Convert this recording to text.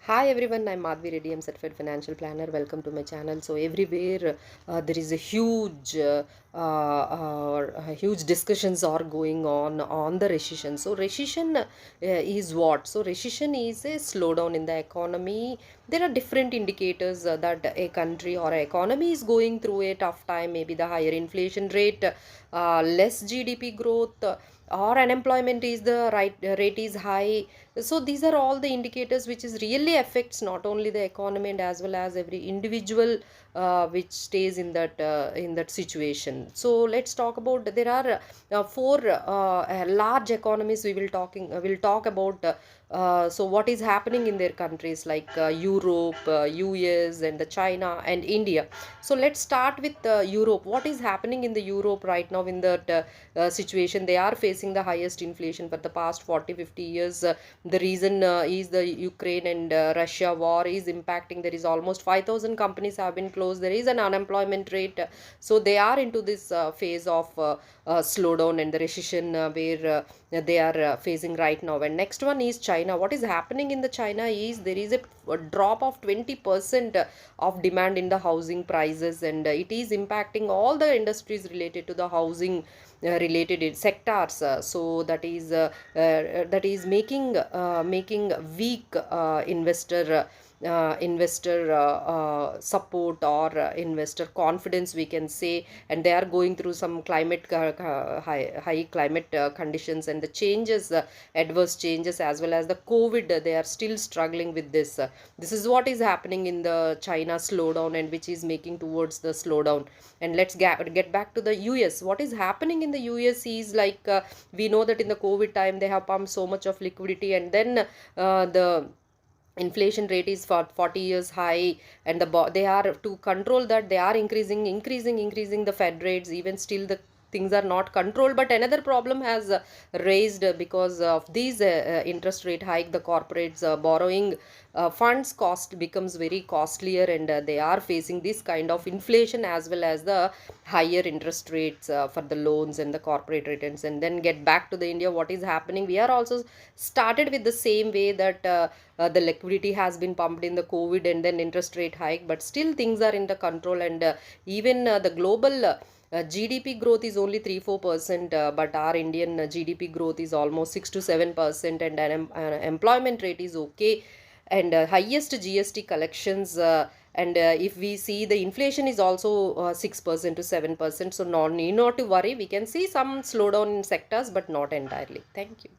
Hi everyone, I'm Madhavi Reddy. I'm certified financial planner. Welcome to my channel. So everywhere there is a huge discussions are going on the recession. So recession is what? So recession is a slowdown in the economy. There are different indicators that a country or a economy is going through a tough time. Maybe the higher inflation rate, less GDP growth, or unemployment is the rate is high. So these are all the indicators which is really affects not only the economy and as well as every individual which stays in that situation. So let's talk about, there are four large economies we'll talk about. So what is happening in their countries like Europe, US, and the China and India. So let's start with Europe. What is happening in the Europe right now in that situation? They are facing the highest inflation for the past 40-50 years. The reason is the Ukraine and Russia war is impacting. There is almost 5,000 companies have been closed. There is an unemployment rate. So they are into this phase of slowdown and the recession where they are facing right now. And next one is China. What is happening in the China is there is a drop of 20% of demand in the housing prices, and it is impacting all the industries related to the housing related sectors. So that is making weak investor support or investor confidence, we can say. And they are going through some high climate conditions and the changes, adverse changes, as well as the COVID. They are still struggling with this. This is what is happening in the China slowdown, and which is making towards the slowdown. And let's get back to the US. What is happening in the US is like, we know that in the COVID time they have pumped so much of liquidity, and then the inflation rate is for 40 years high. And they are to control that, they are increasing the Fed rates. Even still the things are not controlled. But another problem has raised because of these interest rate hike. The corporates borrowing funds cost becomes very costlier, and they are facing this kind of inflation as well as the higher interest rates for the loans and the corporate returns. And then get back to the India. What is happening? We are also started with the same way that the liquidity has been pumped in the COVID and then interest rate hike, but still things are in the control. And even the global GDP growth is only 3-4%, but our Indian GDP growth is almost 6 to 7%, and employment rate is okay, and highest GST collections. And if we see, the inflation is also 6% to 7%. So no need not to worry. We can see some slowdown in sectors, but not entirely. Thank you.